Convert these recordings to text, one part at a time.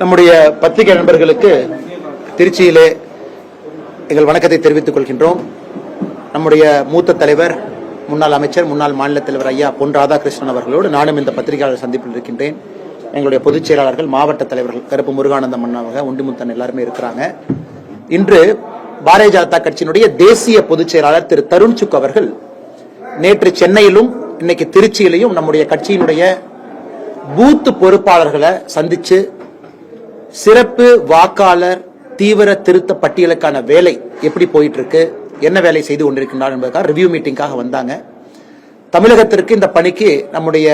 நம்முடைய பத்திரிகை நண்பர்களுக்கு திருச்சியிலே எங்கள் வணக்கத்தை தெரிவித்துக் கொள்கின்றோம். நம்முடைய மூத்த தலைவர், முன்னாள் அமைச்சர், முன்னாள் மாநில தலைவர் ஐயா பொன் ராதாகிருஷ்ணன் அவர்களோடு நானும் இந்த பத்திரிகையாளர் சந்திப்பில் இருக்கின்றேன். எங்களுடைய பொதுச் செயலாளர்கள், மாவட்ட தலைவர்கள் கருப்பு முருகானந்தம் அண்ணாவக, உண்டிமுத்தன் எல்லாருமே இருக்கிறாங்க. இன்று பாரதிய ஜனதா கட்சியினுடைய தேசிய பொதுச் செயலாளர் திரு தருண் சுக் அவர்கள் நேற்று சென்னையிலும் இன்னைக்கு திருச்சியிலையும் நம்முடைய கட்சியினுடைய பூத் பொறுப்பாளர்களை சந்திச்சு சிறப்பு வாக்காளர் தீவிர திருத்த பட்டியலுக்கான வேலை எப்படி போயிட்டு இருக்கு, என்ன வேலை செய்து கொண்டிருக்கின்றார் என்பதற்காக ரிவ்யூ மீட்டிங்காக வந்தாங்க. தமிழகத்திற்கு இந்த பணிக்கு நம்முடைய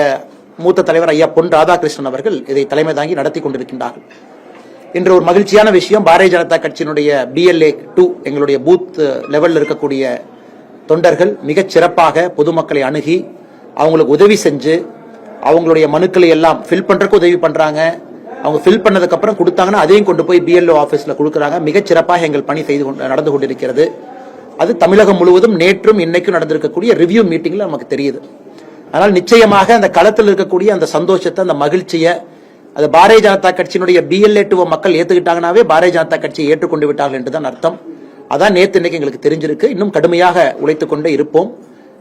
மூத்த தலைவர் ஐயா பொன் ராதாகிருஷ்ணன் அவர்கள் இதை தலைமை தாங்கி நடத்தி கொண்டிருக்கின்றார்கள். இன்று ஒரு மகிழ்ச்சியான விஷயம், பாரதிய ஜனதா கட்சியினுடைய BLA 2 எங்களுடைய பூத் லெவலில் இருக்கக்கூடிய தொண்டர்கள் மிகச் சிறப்பாக பொதுமக்களை அணுகி அவங்களுக்கு உதவி செஞ்சு அவங்களுடைய மனுக்களை எல்லாம் ஃபில் பண்றதுக்கு உதவி பண்றாங்க. அவங்க ஃபில் பண்ணதுக்கு அப்புறம் கொடுத்தாங்கன்னா அதையும் கொண்டு போய் BLO ஆபீஸ்ல கொடுக்கறாங்க. மிகச் சிறப்பாக எங்கள் பணி நடந்து கொண்டிருக்கிறது. அது தமிழகம் முழுவதும் நேற்றும் இன்னைக்கும் நடந்திருக்கக்கூடிய ரிவ்யூ மீட்டிங்ல நமக்கு தெரியுது. அதனால் நிச்சயமாக அந்த களத்தில் இருக்கக்கூடிய அந்த சந்தோஷத்தை, அந்த மகிழ்ச்சியை, அது பாரதிய ஜனதா கட்சியினுடைய BLA 2 மக்கள் ஏத்துக்கிட்டாங்கன்னாவே பாரதிய ஜனதா கட்சியை ஏற்றுக்கொண்டு விட்டார்கள் என்றுதான் அர்த்தம். அதான் நேற்று இன்னைக்கு எங்களுக்கு தெரிஞ்சிருக்கு. இன்னும் கடுமையாக உழைத்துக் கொண்டே இருப்போம்.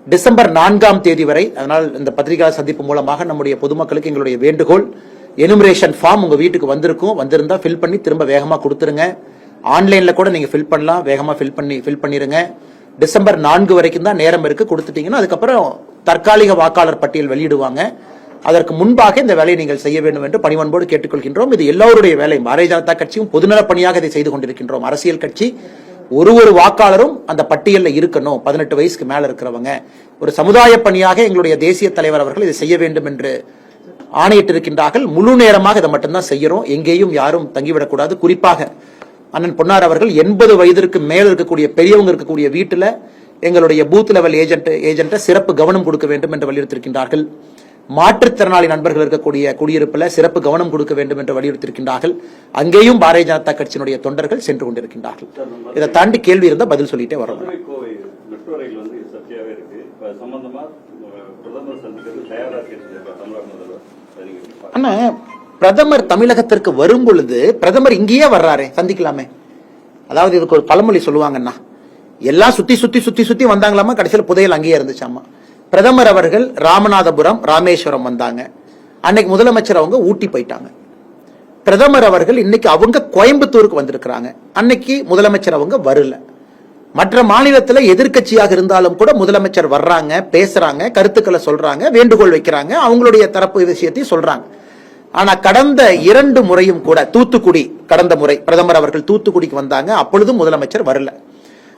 டிசம்பர் 4ஆம் தேதி வரை. அதனால் இந்த பத்திரிகை சந்திப்பு மூலமாக நம்முடைய பொதுமக்களுக்கு எங்களுடைய வேண்டுகோள், எனுமரேஷன் ஃபார்ம் உங்க வீட்டுக்கு வந்திருக்கும், வந்திருந்தா ஃபில் பண்ணி திரும்ப வேகமா கொடுத்துருங்க. ஆன்லைன்ல கூட நீங்க ஃபில் பண்ணலாம், வேகமா ஃபில் பண்ணிருங்க. டிசம்பர் 4 வரைக்கும் தான் நேரம் இருக்கு. கொடுத்துட்டீங்கன்னா அதுக்கப்புறம் தற்காலிக வாக்காளர் பட்டியல் வெளியிடுவாங்க. அதற்கு முன்பாக இந்த வேலையை நீங்கள் செய்ய வேண்டும் என்று பணிவன்போடு கேட்டுக்கொள்கின்றோம். இது எல்லோருடைய வேலை. பாரதிய ஜனதா கட்சியும் பொதுநல பணியாக இதை செய்து கொண்டிருக்கின்றோம். அரசியல் கட்சி ஒரு வாக்காளரும் அந்த பட்டியலில் இருக்கணும். 18 வயசுக்கு மேல இருக்கிறவங்க ஒரு சமுதாய பணியாக எங்களுடைய தேசிய தலைவர் அவர்கள் இதை செய்ய வேண்டும் என்று ஆணையிட்டிருக்கின்றார்கள். முழு நேரமாக இதை மட்டும்தான் செய்யறோம். எங்கேயும் யாரும் தங்கிவிடக்கூடாது. குறிப்பாக அண்ணன் பொன்னார் அவர்கள் 80 வயதிற்கு மேல இருக்கக்கூடிய பெரியவங்க இருக்கக்கூடிய வீட்டுல எங்களுடைய பூத் லெவல் ஏஜென்ட் சிறப்பு கவனம் கொடுக்க வேண்டும் என்று வலியுறுத்திருக்கின்றார்கள். மாற்றுத்திறனாளி நண்பர்கள் இருக்கக்கூடிய குடியிருப்புல சிறப்பு கவனம் கொடுக்க வேண்டும் என்று வலியுறுத்திருக்கின்றார்கள். அங்கேயும் பாரதிய ஜனதா கட்சியினுடைய தொண்டர்கள் சென்று கொண்டிருக்கின்றார்கள். இதை தாண்டி கேள்வி இருந்தா பதில் சொல்லிட்டே வரோம். அண்ணா, பிரதமர் தமிழகத்திற்கு வரும் பொழுது பிரதமர் இங்கேயே வர்றாரு, சந்திக்கலாமே. அதாவது இதுக்கு ஒரு பழமொழி சொல்லுவாங்கன்னா, எல்லாம் சுத்தி வந்தாங்களாமா, கடைசியில் புதையல் அங்கேயே இருந்துச்சாமா. பிரதமர் அவர்கள் ராமநாதபுரம், ராமேஸ்வரம் வந்தாங்க. அன்னைக்கு முதலமைச்சர் அவங்க ஊட்டி போயிட்டாங்க. பிரதமர் அவர்கள் இன்னைக்கு அவங்க கோயம்புத்தூருக்கு வந்திருக்கிறாங்க. அன்னைக்கு முதலமைச்சர் அவங்க வரல. மற்ற மாநிலத்தில் எதிர்கட்சியாக இருந்தாலும் கூட முதலமைச்சர் வர்றாங்க, பேசுறாங்க, கருத்துக்களை சொல்றாங்க, வேண்டுகோள் வைக்கிறாங்க, அவங்களுடைய தரப்பு விஷயத்தை சொல்றாங்க. ஆனா கடந்த 2 முறையும் கூட தூத்துக்குடி, கடந்த முறை பிரதமர் அவர்கள் தூத்துக்குடிக்கு வந்தாங்க, அப்பொழுதும் முதலமைச்சர் வரல.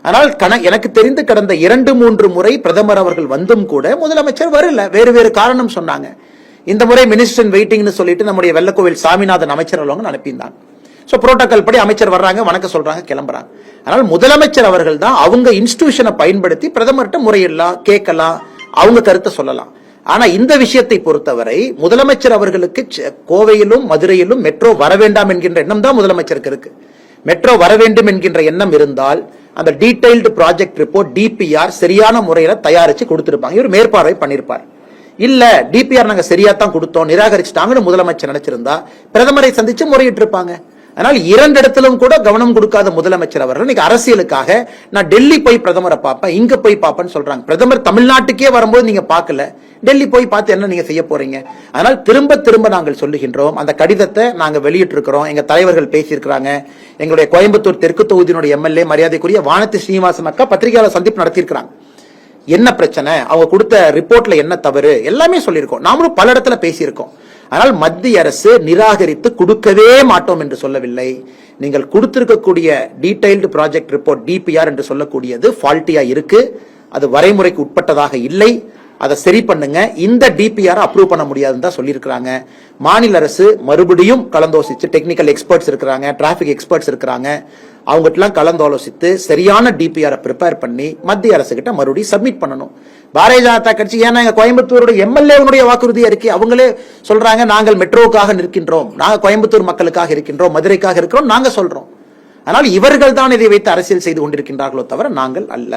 ஆனால் எனக்கு தெரிந்து கடந்த 2-3 முறை பிரதமர் அவர்கள் வந்தும் கூட முதலமைச்சர் வரல. வேறு காரணம் சொன்னாங்க. இந்த முறை மினிஸ்டர் வெயிட்டிங்னு சொல்லிட்டு நம்முடைய வெள்ளக்கோவில் சாமிநாதன் அமைச்சர் அனுப்பியிருந்தாங்க. சோ புரோட்டோகால் படி அமைச்சர் வர்றாங்க, வணக்கம் சொல்றாங்க, கிளம்புறாங்க. ஆனால் முதலமைச்சர் அவர்கள் தான் அவங்க இன்ஸ்டிடியூஷனை பயன்படுத்தி பிரதமர்கிட்ட முறையிடலாம், கேட்கலாம், அவங்க கருத்தை சொல்லலாம். ஆனா இந்த விஷயத்தை பொறுத்தவரை முதலமைச்சர் அவர்களுக்கு கோவையிலும் மதுரையிலும் மெட்ரோ வர வேண்டாம் என்கின்ற எண்ணம் தான் முதலமைச்சருக்கு இருக்கு. மெட்ரோ வர வேண்டும் என்கின்ற எண்ணம் இருந்தால் அந்த டீடைல்டு ப்ராஜெக்ட் ரிப்போர்ட் DPR சரியான முறையில தயாரிச்சு கொடுத்திருப்பாங்க. இவர் மேற்பார்வை பண்ணிருப்பார். இல்ல DPR நாங்க சரியா தான் கொடுத்தோம், நிராகரிச்சுட்டாங்கன்னு முதலமைச்சர் நினைச்சிருந்தா பிரதமரை சந்திச்சு முறையிட்டு இருப்பாங்க. அதனால் 2 இடத்திலும் கூட கவனம் கொடுக்காத முதலமைச்சர் அவர்கள் இன்னைக்கு அரசியலுக்காக நான் டெல்லி போய் பிரதமரை பார்ப்பேன், இங்க போய் பார்ப்பேன்னு சொல்றாங்க. பிரதமர் தமிழ்நாட்டுக்கே வரும்போது நீங்க பார்க்கல, டெல்லி போய் பார்த்து என்ன நீங்க செய்ய போறீங்க? அதனால் திரும்ப நாங்கள் சொல்லுகின்றோம். அந்த கடிதத்தை நாங்க வெளியிட்டு இருக்கிறோம். எங்க தலைவர்கள் பேசியிருக்கிறாங்க. எங்களுடைய கோயம்புத்தூர் தெற்கு தொகுதியினுடைய MLA மரியாதைக்குரிய வானதி ஸ்ரீனிவாசன் அக்கா பத்திரிகையாளர் சந்திப்பு நடத்தியிருக்கிறாங்க. என்ன பிரச்சனை, அவங்க கொடுத்த ரிப்போர்ட்ல என்ன தவறு, எல்லாமே சொல்லியிருக்கோம். நாமளும் பல இடத்துல பேசியிருக்கோம். ஆனால் மத்திய அரசு நிராகரித்து கொடுக்கவே மாட்டோம் என்று சொல்லவில்லை. நீங்கள் கொடுத்திருக்கக்கூடிய டீடைல்டு ப்ராஜெக்ட் ரிப்போர்ட் DPR என்று சொல்லக்கூடியது ஃபால்ட்டியா இருக்கு, அது வரைமுறைக்கு உட்பட்டதாக இல்லை, அதை சரி பண்ணுங்க. இந்த DPR அப்ரூவ் பண்ண முடியாதுன்னு தான் சொல்லியிருக்கிறாங்க. மாநில அரசு மறுபடியும் கலந்தோசிச்சு, டெக்னிக்கல் எக்ஸ்பர்ட்ஸ் இருக்கிறாங்க, டிராபிக் எக்ஸ்பர்ட்ஸ் இருக்கிறாங்க, அவங்ககிட்ட கலந்தாலோசித்து சரியான DPR ப்ரிப்பேர் பண்ணி மத்திய அரசு கிட்ட மறுபடியும் சப்மிட் பண்ணணும். பாரதிய ஜனதா கட்சி ஏன்னா கோயம்புத்தூருடைய MLA வாக்குறுதியா இருக்கு. அவங்களே சொல்றாங்க, நாங்கள் மெட்ரோக்காக நிற்கின்றோம், நாங்க கோயம்புத்தூர் மக்களுக்காக இருக்கின்றோம், மதுரைக்காக இருக்கிறோம், நாங்க சொல்றோம். ஆனால் இவர்கள் தான் இதை வைத்து அரசியல் செய்து கொண்டிருக்கின்றார்களோ தவிர நாங்கள் அல்ல.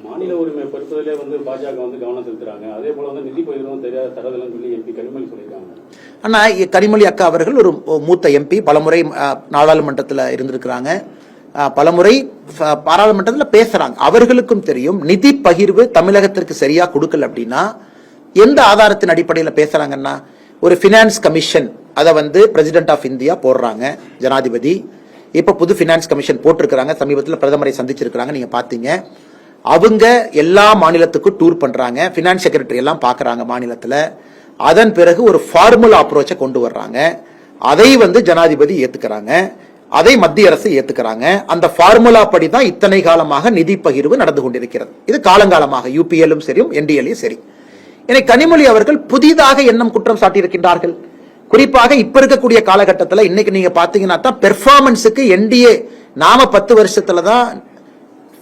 மாநில உரிமை பொறுத்தவரையிலே பாஜக கவனம் செலுத்துறாங்க. அதே போல நிதி பகிர்வும் தெரியாத தரதெல்லாம் சொல்லி MP கனிமொழி சொல்லியிருக்காங்க. ஆனா கனிமொழி அக்கா அவர்கள் ஒரு மூத்த எம்பி, பலமுறை நாடாளுமன்றத்தில் இருந்திருக்கிறாங்க, பலமுறை பாராளுமன்றத்தில் பேசுறாங்க. அவர்களுக்கும் தெரியும் நிதி பகிர்வு தமிழகத்திற்கு சரியா கொடுக்கல அப்படின்னா எந்த ஆதாரத்தின் அடிப்படையில் பேசுறாங்கன்னா, ஒரு பினான்ஸ் கமிஷன் அதை பிரசிடென்ட் ஆஃப் இந்தியா போடுறாங்க, ஜனாதிபதி. இப்ப புது பினான்ஸ் கமிஷன் போட்டிருக்கிறாங்க, சமீபத்தில் பிரதமரை சந்திச்சிருக்கிறாங்க, நீங்க பாத்தீங்க. அவங்க எல்லா மாநிலத்துக்கும் டூர் பண்றாங்க, பினான்ஸ் செக்ரட்டரி எல்லாம் பாக்குறாங்க மாநிலத்துல. அதன் பிறகு ஒரு ஃபார்முலா அப்ரோச்சை கொண்டு வர்றாங்க, அதை ஜனாதிபதி ஏத்துக்கிறாங்க, அதை மத்திய அரசு ஏத்துக்கிறாங்க. அந்த ஃபார்முலா படி தான் இத்தனை காலமாக நிதி பகிர்வு நடந்து கொண்டிருக்கிறது. இது காலங்காலமாக யூபிஎல்லும் சரி என்டிஎல்லும் சரி. எனவே கனிமொழி அவர்கள் புதிதாக எண்ணம் குற்றம் சாட்டியிருக்கின்றார்கள். குறிப்பாக இப்ப இருக்கக்கூடிய காலகட்டத்தில் இன்னைக்கு நீங்க பாத்தீங்கன்னா தான் பெர்ஃபார்மன்ஸுக்கு என்டிஏ நாம 10 வருஷத்துல தான்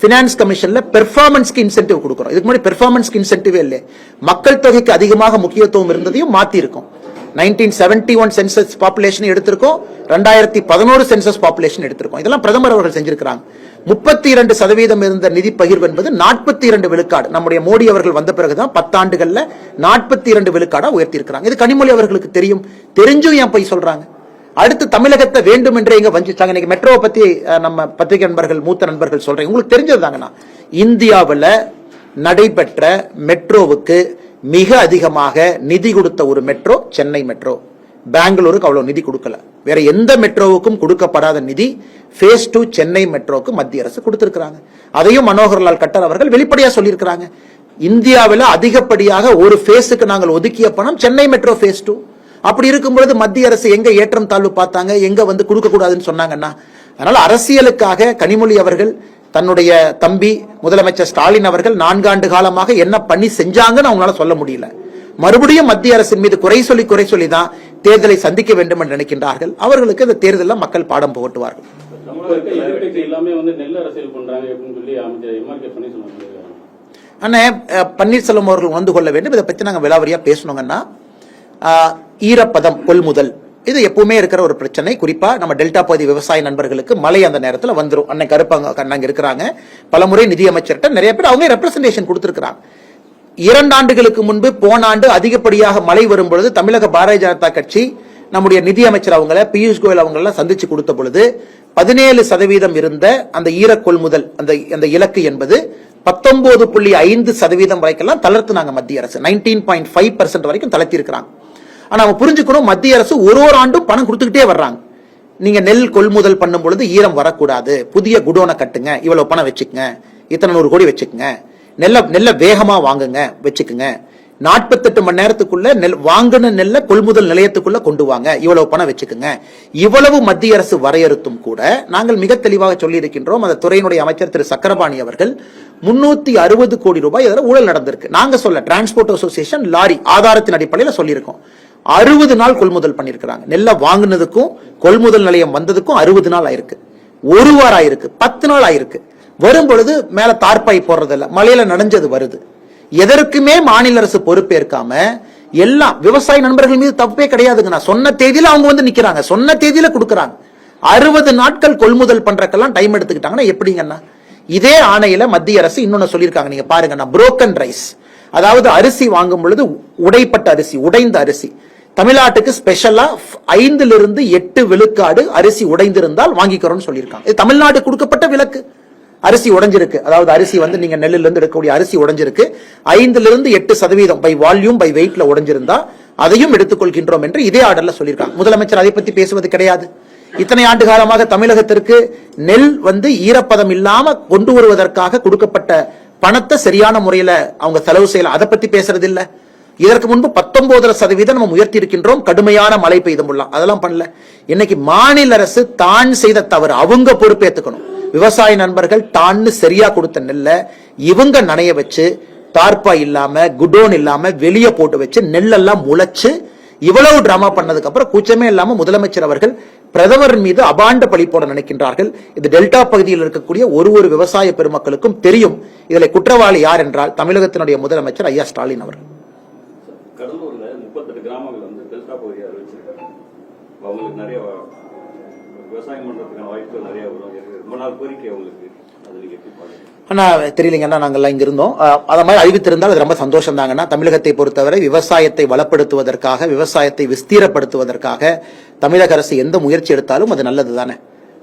பினான்ஸ் கமிஷன்ல பெர்ஃபார்மன்ஸ்க்கு இன்சென்டிவ் கொடுக்கிறோம். இதுக்கு முன்னாடி பெர்ஃபார்மன்ஸ்க்கு இன்சென்டிவ் இல்லை, மக்கள் தொகைக்கு அதிகமாக முக்கியத்துவம் இருந்ததையும் மாத்தி இருக்கும். 1971 சென்சஸ் பாப்புலேஷன் எடுத்திருக்கோம், 2011 சென்சஸ் பாப்புலேஷன் எடுத்திருக்கோம். இதெல்லாம் பிரதமர் அவர்கள் செஞ்சிருக்கிறாங்க. 32% இருந்த நிதி பகிர்வு என்பது 42 விழுக்காடு நம்முடைய மோடி அவர்கள் வந்த பிறகுதான் 10 ஆண்டுகள்ல 42 விழுக்காடா உயர்த்தி இருக்கிறாங்க. இது கனிமொழி அவர்களுக்கு தெரியும், தெரிஞ்சும் ஏன் போய் சொல்றாங்க? அடுத்து தமிழகத்தை வேண்டும் என்றே இங்க வஞ்சிச்சாங்க. இன்னைக்கு மெட்ரோவை பத்தி நம்ம பத்திரிகை நண்பர்கள், மூத்த நண்பர்கள் சொல்றேன், உங்களுக்கு தெரிஞ்சதுதாங்கண்ணா, இந்தியாவில் நடைபெற்ற மெட்ரோவுக்கு மிக அதிகமாக நிதி கொடுத்த ஒரு மெட்ரோ சென்னை மெட்ரோ. பெங்களூருக்கு அவ்வளவு நிதி கொடுக்கல. வேற எந்த மெட்ரோவுக்கும் கொடுக்கப்படாத நிதி ஃபேஸ் 2 சென்னை மெட்ரோக்கு மத்திய அரசு கொடுத்திருக்கிறாங்க. அதையும் மனோகர்லால் கட்டர் அவர்கள் வெளிப்படையா சொல்லியிருக்கிறாங்க. இந்தியாவில் அதிகப்படியாக ஒரு ஃபேஸுக்கு நாங்கள் ஒதுக்கிய பணம் சென்னை மெட்ரோ ஃபேஸ் 2. அப்படி இருக்கும்பொழுது மத்திய அரசு எங்க ஏற்றம் தாழ்வு பார்த்தாங்க, எங்க கொடுக்க கூடாதுன்னு சொன்னாங்கன்னா? அதனால அரசியலுக்காக கனிமொழி அவர்கள் தன்னுடைய தம்பி முதலமைச்சர் ஸ்டாலின் அவர்கள் 4 ஆண்டு காலமாக என்ன பண்ணி செஞ்சாங்கன்னு அவங்களால சொல்ல முடியல. மறுபடியும் மத்திய அரசின் மீது குறை சொல்லி தான் தேர்தலை சந்திக்க வேண்டும் என்று நினைக்கின்றார்கள். அவர்களுக்கு இந்த தேர்தலில் மக்கள் பாடம் புகட்டுவார்கள். அண்ணே, பன்னீர்செல்வம் அவர்கள் வந்து கொள்ள வேண்டும். இதை பற்றி நாங்கள் விலாவரியா பேசணுங்கன்னா, ஈரப்பதம் கொள்முதல் இது எப்பவுமே இருக்கிற ஒரு பிரச்சனை. குறிப்பா நம்ம டெல்டா பகுதி விவசாய நண்பர்களுக்கு மழை அந்த நேரத்தில் வந்துடும். அன்னை கருப்பாங்க இருக்கிறாங்க, பலமுறை நிதியமைச்சர்கிட்ட நிறைய பேர் அவங்க ரெப்ரசன்டேஷன் கொடுத்திருக்கிறாங்க. 2 ஆண்டுகளுக்கு முன்பு போன ஆண்டு அதிகப்படியாக மழை வரும் பொழுது தமிழக பாரதிய ஜனதா கட்சி நம்முடைய நிதியமைச்சர் அவங்கள பியூஷ் கோயல் அவங்கள சந்திச்சு கொடுத்த பொழுது 17% இருந்த அந்த ஈர கொள்முதல் அந்த இலக்கு என்பது 19.5% வரைக்கும் தளர்த்துனாங்க மத்திய அரசு. 19.5% வரைக்கும் தளர்த்தி இருக்கிறாங்க. ஆனா அவங்க புரிஞ்சுக்கணும், மத்திய அரசு ஒரு ஆண்டும் பணம் கொடுத்துக்கிட்டே வர்றாங்க. நீங்க நெல் கொள்முதல் பண்ணும் பொழுது ஈரம் வரக்கூடாது, புதிய குடோனை கட்டுங்க, இவ்வளவு பணம் வச்சுக்கங்க, இத்தனை 100 கோடி வச்சுக்கங்க, நெல்ல வேகமா வாங்குங்க வச்சுக்குங்க, 48 மணி நேரத்துக்குள்ள வாங்கின நெல்ல கொள்முதல் நிலையத்துக்குள்ள கொண்டு வாங்க, இவ்வளவு பணம் வச்சுக்குங்க. இவ்வளவு மத்திய அரசு வரையறுத்தும் கூட நாங்கள் மிக தெளிவாக சொல்லி இருக்கின்றோம். அந்த துறையினுடைய அமைச்சர் திரு சக்கரபாணி அவர்கள் 360 கோடி ரூபாய் அதில் ஊழல் நடந்திருக்கு. நாங்க சொல்ல டிரான்ஸ்போர்ட் அசோசியேஷன் லாரி ஆதாரத்தின் அடிப்படையில் சொல்லியிருக்கோம். 60 நாள் கொள்முதல் பண்ணிருக்கிறாங்க. நெல்ல வாங்கினதுக்கும் கொள்முதல் நிலையம் வந்ததுக்கும் 60 நாள் ஆயிருக்கு, 1 வாரம் ஆயிருக்கு, 10 நாள் ஆயிருக்கு. வரும் பொழுது மேல தார்பாய் போடுறதில்ல, மலையில நனைஞ்சது வருது. எதற்குமே மாநில அரசு பொறுப்பேற்காம எல்லாம் விவசாய நண்பர்கள் மீது தப்பே கிடையாதுங்க. நான் சொன்ன தேதியில அவங்க நிக்கிறாங்க, சொன்ன தேதியில கொடுக்கறாங்க. 60 நாட்கள் கொள்முதல் பண்றதுக்கெல்லாம் டைம் எடுத்துக்கிட்டாங்கன்னா எப்படிங்கன்னா? இதே ஆணையில மத்திய அரசு இன்னொன்னு சொல்லியிருக்காங்க, நீங்க பாருங்க, புரோக்கன் ரைஸ், அதாவது அரிசி வாங்கும் பொழுது உடைப்பட்ட அரிசி, உடைந்த அரிசி, தமிழ்நாட்டுக்கு ஸ்பெஷலா 5 to 8 விழுக்காடு அரிசி உடைந்திருந்தால் வாங்கிக்கிறோம்னு சொல்லியிருக்காங்க. இது தமிழ்நாடு கொடுக்கப்பட்ட விலக்கு. அரிசி உடைஞ்சிருக்கு, அதாவது அரிசி நீங்க நெல்லில் இருந்து எடுக்கக்கூடிய அரிசி உடைஞ்சிருக்கு, 5 to 8% பை வால்யூம் பை வெயிட்ல உடைஞ்சிருந்தா அதையும் எடுத்துக்கொள்கின்றோம் என்று இதே ஆர்டர்ல சொல்லியிருக்காங்க. முதலமைச்சர் அதை பத்தி பேசுவது கிடையாது. இத்தனை ஆண்டு காலமாக தமிழகத்திற்கு நெல் ஈரப்பதம் இல்லாம கொண்டு வருவதற்காக கொடுக்கப்பட்ட பணத்தை சரியான முறையில அவங்க செலவு செய்யல, அதை பத்தி பேசுறது இல்ல. இதற்கு முன்பு 19% நம்ம உயர்த்தி இருக்கின்றோம், கடுமையான மழை பெய்தும் அதெல்லாம் பண்ணல. இன்னைக்கு மாநில அரசு தான் செய்த தவறு அவங்க பொறுப்பேற்றுக்கணும். விவசாய நண்பர்கள் தான் சரியா கொடுத்த நெல்ல இவங்க நனைய வச்சு, தார்பா இல்லாம குடோன் இல்லாம வெளியே போட்டு வச்சு நெல்லெல்லாம் முளைச்சு இவ்வளவு டிராமா பண்ணதுக்கு அப்புறம் கூச்சமே இல்லாம முதலமைச்சர் அவர்கள் பிரதமர் மீது அபாண்ட பழி போட நினைக்கின்றார்கள். இது டெல்டா பகுதியில் இருக்கக்கூடிய ஒரு விவசாய பெருமக்களுக்கும் தெரியும். இதில் குற்றவாளி யார் என்றால் தமிழகத்தினுடைய முதலமைச்சர் ஐயா ஸ்டாலின் அவர்கள். கடலூர்ல 38 கிராமங்கள் டெல்டா பகுதியை அறிவிச்சிருக்காங்க. அவங்களுக்கு நிறைய விவசாயம் பண்றதுக்கான வாய்ப்புகள் நிறைய ரொம்ப நாள் கோரிக்கை அவங்களுக்கு. அது நீங்க எப்படி பாருங்க? ஆனா தெரியலங்கன்னா நாங்கெல்லாம் இங்க இருந்தோம். அத மாதிரி அறிவித்திருந்தால் அது ரொம்ப சந்தோஷம் தாங்கன்னா. தமிழகத்தை பொறுத்தவரை விவசாயத்தை வளப்படுத்துவதற்காக, விவசாயத்தை விஸ்தீரப்படுத்துவதற்காக தமிழக அரசு எந்த முயற்சி எடுத்தாலும் அது நல்லது தானே.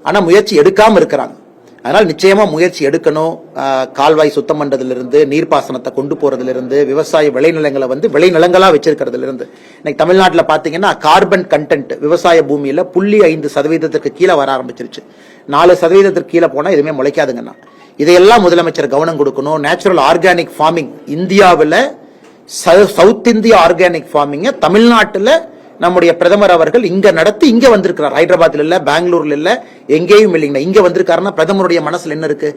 ஆனா முயற்சி எடுக்காம இருக்கிறாங்க. அதனால நிச்சயமா முயற்சி எடுக்கணும். கால்வாய் சுத்தம் பண்றதிலிருந்து, நீர்ப்பாசனத்தை கொண்டு போறதிலிருந்து, விவசாய விளைநிலங்களை விளைநிலங்களா வச்சிருக்கிறதுல இருந்து, இன்னைக்கு தமிழ்நாட்டில் பாத்தீங்கன்னா கார்பன் கண்டென்ட் விவசாய பூமியில 0.5% கீழே வர ஆரம்பிச்சிருச்சு. 4% கீழே போனா எதுவுமே முளைக்காதுங்கண்ணா. இதையெல்லாம் முதலமைச்சர் கவனம் கொடுக்கணும். நேச்சுரல் ஆர்கானிக் ஃபார்மிங் இந்தியாவில் சவுத் இந்தியா ஆர்கானிக் ஃபார்மிங்க தமிழ்நாட்டில் நம்முடைய பிரதமர் அவர்கள் இங்க நடத்தி இங்க வந்திருக்கிறார். ஹைதராபாத்ல இல்ல, பெங்களூர்ல இல்ல, எங்கேயும் இல்லைங்க. இங்க வந்திருக்காருன்னா பிரதமருடைய மனசுல என்ன இருக்கு?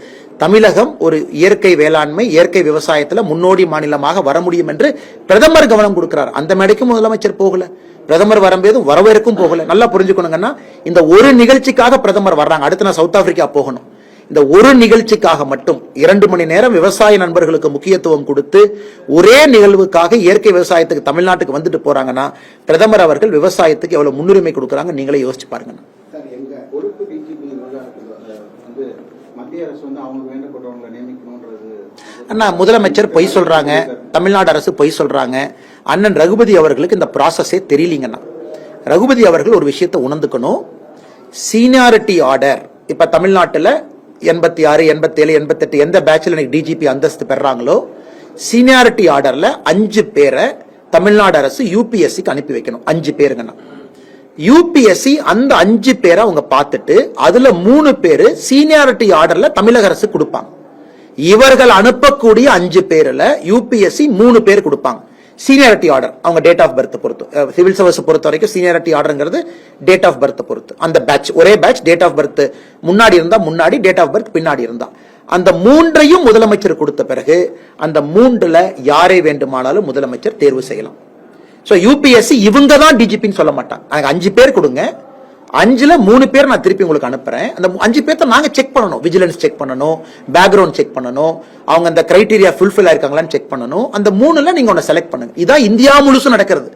தமிழகம் ஒரு இயற்கை வேளாண்மை, இயற்கை விவசாயத்துல முன்னோடி மாநிலமாக வர முடியும் என்று பிரதமர் கவனம் கொடுக்கிறார். அந்த மேடைக்கும் முதலமைச்சர் போகல, பிரதமர் வரும்போதும் வரவேற்கும் போகல. நல்லா புரிஞ்சுக்கணுங்கன்னா, இந்த ஒரு நிகழ்ச்சிக்காக பிரதமர் வர்றாங்க. அடுத்து நான் சவுத் ஆப்பிரிக்கா போகணும். இந்த ஒரு நிகழ்ச்சிக்காக மட்டும் 2 மணி நேரம் விவசாய நண்பர்களுக்கு முக்கியத்துவம் கொடுத்து ஒரே நிகழ்வுக்காக இயற்கை விவசாயத்துக்கு தமிழ்நாட்டுக்கு வந்துட்டு போறாங்கன்னா பிரதமர் அவர்கள் விவசாயத்துக்கு எவ்வளவு முன்னுரிமை கொடுக்கறாங்க நீங்களே யோசிச்சு பாருங்க. அண்ணா, முதலமைச்சர் பொய் சொல்றாங்க, தமிழ்நாடு அரசு பொய் சொல்றாங்க. அண்ணன் ரகுபதி அவர்களுக்கு இந்த ப்ராசஸே தெரியலீங்கண்ணா. ரகுபதி அவர்கள் ஒரு விஷயத்தை உணர்ந்துக்கணும். சீனியாரிட்டி ஆர்டர் இப்ப தமிழ்நாட்டில் 86, 87, 88 எந்த பேட்ச்ல டிஜிபி அந்தஸ்து பெறாங்களோ சீனியாரிட்டி ஆர்டர்ல 5 பேரை தமிழ்நாடு அரசு யூபிஎஸ்சிக்கு அனுப்பி வைக்கணும். 5 பேருங்கண்ணா. யூபிஎஸ்சி அந்த 5 பேரை அவங்க பார்த்துட்டு அதுல 3 பேரு சீனியாரிட்டி ஆர்டர்ல தமிழக அரசு கொடுப்பாங்க. இவர்கள் அனுப்பக்கூடிய 5 பேர்ல யூபிஎஸ்சி 3 பேர் கொடுப்பாங்க. சீனியாரிட்டி ஆர்டர் அவங்க டேட் ஆஃப் பர்த் பொறுத்து, சிவில் சர்வீஸ் பொறுத்த வரைக்கும் சீனியாரிட்டி ஆர்டர்ங்கிறது டேட் ஆஃப் பர்த் பொறுத்து. அந்த பேட்ச் ஒரே பேட்ச், டேட் ஆஃப் பர்த் முன்னாடி இருந்தா முன்னாடி, டேட் ஆஃப் பர்த் பின்னாடி இருந்தா, அந்த 3ஐயும் முதலமைச்சர் கொடுத்த பிறகு அந்த 3ல யாரை வேண்டுமானாலும் முதலமைச்சர் தேர்வு செய்யலாம். சோ யூபிஎஸ்சி இவங்க தான் டிஜிபின்னு சொல்ல மாட்டாங்க. எனக்கு 5 பேர் கொடுங்க, 5ல 3 பேர் நான் திருப்பி உங்களுக்கு அனுப்புறேன். அந்த 5 பேர்த்த நாங்க செக் பண்ணணும். விஜிலன்ஸ் செக் பண்ணணும், பேக்ரவுண்ட் செக் பண்ணணும், அவங்க அந்த கிரைட்டீரியா ஃபுல்ஃபில் ஆயிருக்காங்களான்னு செக் பண்ணணும். அந்த 3ல நீங்க ஒன்னு செலக்ட் பண்ணுங்க. இதான் இந்தியா முழுசும் நடக்கிறது.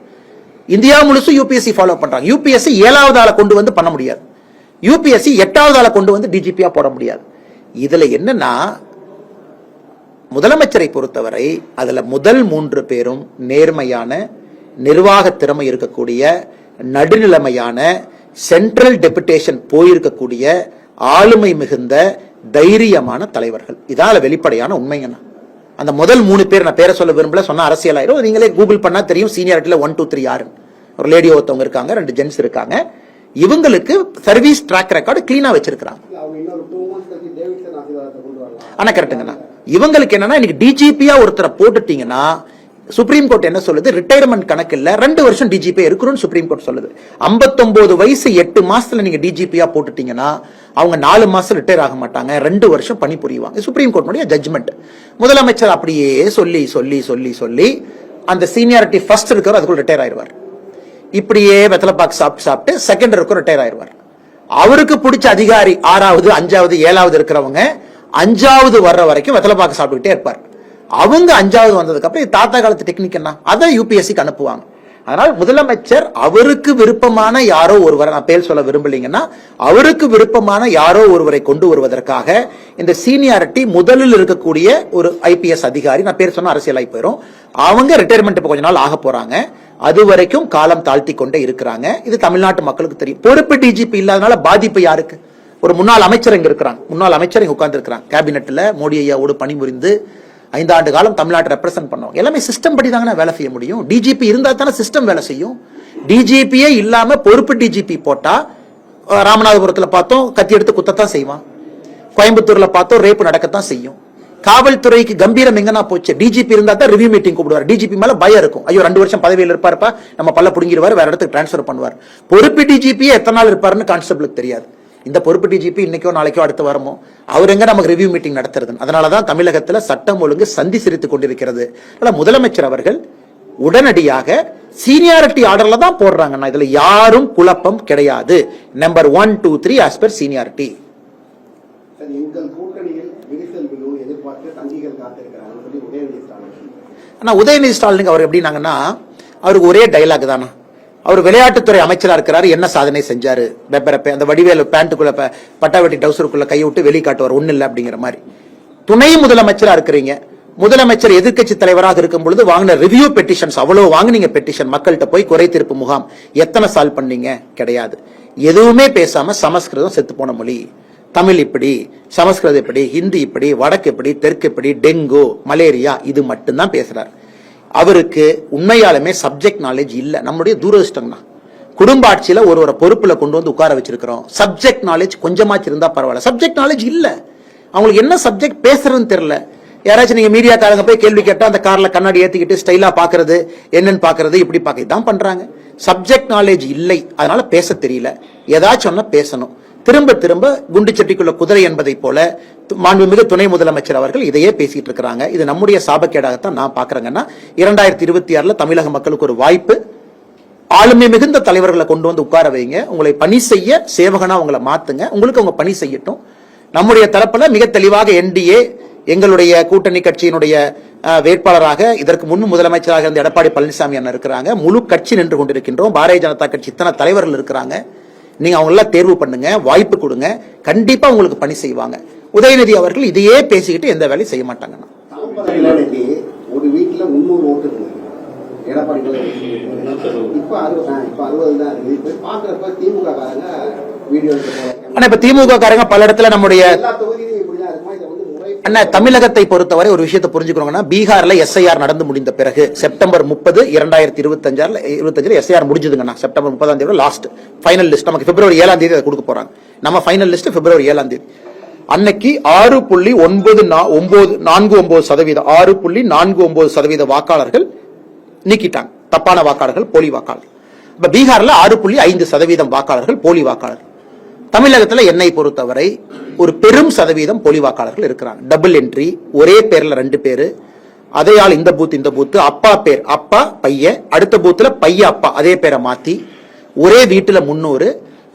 இந்தியா முழுசும் யூபிஎஸ்சி ஃபாலோ பண்றாங்க. யூபிஎஸ்சி 7வது ஆளை கொண்டு வந்து பண்ண முடியாது. யூபிஎஸ்சி 8வது ஆளை கொண்டு வந்து டிஜிபியா போட முடியாது. இதுல என்னன்னா, முதலமைச்சரை பொறுத்தவரை அதுல முதல் 3 பேரும் நேர்மையான, நிர்வாக திறமை இருக்கக்கூடிய, நடுநிலைமையான, சென்ட்ரல் டெபுடேஷன் போயிருக்கக்கூடிய, ஆளுமை மிகுந்த, தைரியமான தலைவர்கள். இதால வெளிப்படையான உண்மைங்கண்ணா. அந்த முதல் 3 பேர் நான் பேரை சொல்ல விரும்பல, சொன்னா அரசியலாயிரும். நீங்களே கூகுள் பண்ணா தெரியும் சீனியாரிட்டியில 1, 2, 3 யாரு. ஒரு லேடி ஒருத்தவங்க இருக்காங்க, 2 ஜென்ஸ் இருக்காங்க. இவங்களுக்கு சர்வீஸ் ட்ராக் ரெக்கார்டு கிளீனா வச்சிருக்காங்க. ஆனா கரெக்டுங்கண்ணா. இவங்களுக்கு என்னன்னா, இன்னைக்கு டிஜிபியா ஒருத்தரை போட்டுட்டீங்கன்னா சுப்ரீம் கோர்ட் என்ன சொல்லுது? ரிட்டையர்மெண்ட் கணக்கு இல்ல, 2 வருஷம் டிஜிபி இருக்கணும்னு சுப்ரீம் கோர்ட் சொல்லுது. 59 வயசு 8 மாசத்துல நீங்க டிஜிபியா போட்டுட்டீங்கன்னா அவங்க 4 மாசம் ரிட்டையர் ஆக மாட்டாங்க, 2 வருஷம் பணி புரிவாங்க. Supreme court judgement. முதலமைச்சர் அப்படியே சொல்லி சொல்லி சொல்லி சொல்லி அந்த சீனியாரிட்டி ஃபர்ஸ்ட் இருக்கிற அதுக்குள்ள ரிட்டையர் ஆயிடுவார். இப்படியே வெத்தலை பாக்கு சாப்பிட்டு சாப்பிட்டு செகண்ட் இருக்கிற ரிட்டையர் ஆயிடுவார். அவருக்கு பிடிச்ச அதிகாரி 6வது, 5வது, 7வது இருக்கிறவங்க 5வது வர்ற வரைக்கும் வெத்தலை பாக்கு சாப்பிட்டுக்கிட்டே இருப்பார். அவங்க 5வது வந்ததுக்கு அப்புறம் தாத்தா காலத்து டெக்னிக் என்ன, அதை யூபிஎஸ்சிக்கு அனுப்புவாங்க. அதனால முதலமைச்சர் அவருக்கு விருப்பமான யாரோ ஒருவரை, நான் பேர் சொல்ல விரும்பலீங்கன்னா, அவருக்கு விருப்பமான யாரோ ஒருவரை கொண்டு வருவதற்காக இந்த சீனியாரிட்டி முதலில் இருக்கக்கூடிய ஒரு ஐபிஎஸ் அதிகாரி, நான் பேர் சொன்ன அரசியலாகி போயிடும், அவங்க ரிட்டையர்மெண்ட் கொஞ்ச நாள் ஆக போறாங்க. அது வரைக்கும் காலம் தாழ்த்தி கொண்டே இருக்கிறாங்க. இது தமிழ்நாட்டு மக்களுக்கு தெரியும். பொறுப்பு டிஜிபி இல்லாதனால பாதிப்பு யாருக்கு? ஒரு முன்னாள் அமைச்சர் இங்க இருக்கிறாங்க, முன்னாள் அமைச்சர் இங்க உட்கார்ந்து இருக்கிறாங்க. கேபினெட்ல மோடி ஐயாவோடு பணிபுரிந்து 5 ஆண்டு காலம் தமிழ்நாட்டை ரெப்ரசென்ட் பண்ணுவாங்க. எல்லாமே சிஸ்டம் படி தாங்க வேலை செய்ய முடியும். டிஜிபி இருந்தா தானே சிஸ்டம் வேலை செய்யும். டிஜிபியே இல்லாம பொறுப்பு டிஜிபி போட்டா, ராமநாதபுரத்துல பார்த்தோம் கத்தி எடுத்து குத்தத்தான் செய்வான், கோயம்புத்தூர்ல பார்த்தோம் ரேப்பு நடக்கத்தான் செய்யும். காவல்துறைக்கு கம்பீரம் எங்கன்னா போச்சு. டிஜிபி இருந்தா தான் ரிவ்யூ மீட்டிங் கூப்பிடுவார். டிஜிபி மேல பயம் இருக்கும். ஐயோ 2 வருஷம் பதவியில் இருப்பாருப்பா, நம்ம பல்ல புடுங்கிடுவார், வேற இடத்துக்கு டிரான்ஸ்பர் பண்ணுவார். பொறுப்பு டிஜிபியே எத்தனை நாள் இருப்பாருன்னு கான்ஸ்டபிளுக்கு தெரியாது. இந்த பொறுப்பு டிஜிபி இன்னைக்கோ நாளைக்கோ அடுத்து வரமோ, அவர் எங்க நமக்கு ரிவ்யூ மீட்டிங் நடத்துறது? அதனாலதான் தமிழகத்துல சட்டம் ஒழுங்கு சந்தி சிரித்துக் கொண்டிருக்கிறது. முதலமைச்சர் அவர்கள் உடனடியாக சீனியாரிட்டி ஆர்டர்ல தான் போடுறாங்கன்னா, இதுல யாரும் குழப்பம் கிடையாது. Number 1, 2, 3 as per seniority. Udhayanidhi Stalin அவர் எப்படின்னாங்கன்னா, அவருக்கு ஒரே டைலாக் தானா, அவர் விளையாட்டுத்துறை அமைச்சரா இருக்கிறாரு, என்ன சாதனை செஞ்சாரு? அந்த வடிவேலு பேண்ட்டுக்குள்ள பட்டாவட்டி டவுசருக்குள்ள கையை விட்டு வெளியே காட்டுவார், ஒண்ணு இல்லை அப்படிங்கிற மாதிரி. துணை முதலமைச்சரா இருக்கிறீங்க, முதலமைச்சர் எதிர்க்கட்சி தலைவராக இருக்கும் பொழுது வாங்கின ரிவ்யூ பெட்டிஷன்ஸ் அவ்வளவு வாங்குனீங்க. பெட்டிஷன் மக்கள்கிட்ட போய் குறை தீர்ப்பு முகாம் எத்தனை சால்வ் பண்ணீங்க? கிடையாது. எதுவுமே பேசாம சமஸ்கிருதம் செத்து போன மொழி, தமிழ் இப்படி, சமஸ்கிருதம் இப்படி, ஹிந்தி இப்படி, வடக்கு இப்படி, தெற்கு இப்படி, டெங்கு, மலேரியா, இது மட்டும்தான் பேசுறாரு. அவருக்கு உண்மையாலுமே சப்ஜெக்ட் நாலேஜ் இல்ல. நம்முடைய துரதிருஷ்டம் தான். குடும்ப ஆட்சியில ஒரு பொறுப்புல கொண்டு வந்து உட்கார வச்சிருக்கிறோம். சப்ஜெக்ட் நாலேஜ் கொஞ்சமாச்சு இருந்தா பரவாயில்ல. சப்ஜெக்ட் நாலேஜ் இல்ல. அவங்களுக்கு என்ன சப்ஜெக்ட் பேசுறதுன்னு தெரியல. யாராச்சும் நீங்க மீடியாக்காரங்க போய் கேள்வி கேட்டா அந்த கார்ல கண்ணாடி ஏத்திக்கிட்டு ஸ்டைலா பாக்குறது, என்னன்னு பாக்குறது, இப்படி பாக்க தான் பண்றாங்க. சப்ஜெக்ட் நாலேஜ் இல்லை, அதனால பேச தெரியல. ஏதாச்சும் சொன்னா பேசணும். திரும்ப திரும்ப குண்டு சட்டிக்குள்ள குதிரை என்பதை போல மாண்புமிகு துணை முதலமைச்சர் அவர்கள் இதையே பேசிட்டு இருக்கிறாங்க. இது நம்முடைய சாபக்கேடாகத்தான் நான் பாக்குறேங்கன்னா, 2026 தமிழக மக்களுக்கு ஒரு வாய்ப்பு. ஆளுமை மிகுந்த தலைவர்களை கொண்டு வந்து உட்கார வைங்க. உங்களை பணி செய்ய சேவகனா உங்களை மாத்துங்க. உங்களுக்கு அவங்க பணி செய்யட்டும். நம்முடைய தரப்புல மிக தெளிவாக என்டிஏ எங்களுடைய கூட்டணி கட்சியினுடைய வேட்பாளராக இதற்கு முன் முதலமைச்சராக இருந்த எடப்பாடி பழனிசாமி அண்ணன் இருக்கிறாங்க. முழு கட்சி நின்று கொண்டிருக்கின்றோம். பாரதிய ஜனதா கட்சி இத்தனை தலைவர்கள் இருக்கிறாங்க. நீங்க அவங்க எல்லாம் தேர்வு பண்ணுங்க, வாய்ப்பு கொடுங்க, கண்டிப்பா உங்களுக்கு பணி செய்வாங்க. உதயநிதி அவர்கள் இதையே பேசிக்கிட்டு எந்த வேலையும் செய்ய மாட்டாங்கன்னா. ஒரு வீட்டுல 300 ஓட்டு இருக்கு எடப்பாடி இப்ப 60 தான் இருக்கு. இப்ப பாக்குறப்ப திமுக காரங்க வீடியோ ஆனா இப்ப திமுக காரங்க பல இடத்துல நம்முடைய எல்லா தொகுதியிலும் இப்படிதான் இருக்குமா? இதை வந்து முறை அண்ணா, தமிழகத்தை பொறுத்தவரை ஒரு விஷயத்தை புரிஞ்சுக்கணும்னா, பீகார்ல எஸ்ஐஆர் நடந்து முடிந்த பிறகு செப்டம்பர் 30, 2025 எஸ்ஐஆர் முடிஞ்சதுங்கண்ணா. September 30 last final list. நமக்கு பிப்ரவரி 7 அதை கொடுக்க போறாங்க. நம்ம ஃபைனல் லிஸ்ட் பிப்ரவரி 7. அன்னைக்கு 6.49% வாக்காளர்கள் நீக்கிட்டாங்க. தப்பான வாக்காளர்கள், போலி வாக்காளர்கள். இப்ப பீகார்ல 6.5% வாக்காளர்கள் போலி வாக்காளர்கள். தமிழகத்துல என்னை பொறுத்தவரை ஒரு பெரும் சதவீதம் போலி வாக்காளர்கள் இருக்கிறாங்க. டபுள் என்ட்ரி, ஒரே பேர்ல 2 பேரு, அதே ஆள் இந்த பூத், அப்பா பேர் அப்பா பையன், அடுத்த பூத்துல பையன் அப்பா அதே பேரை மாத்தி, ஒரே வீட்டுல 300.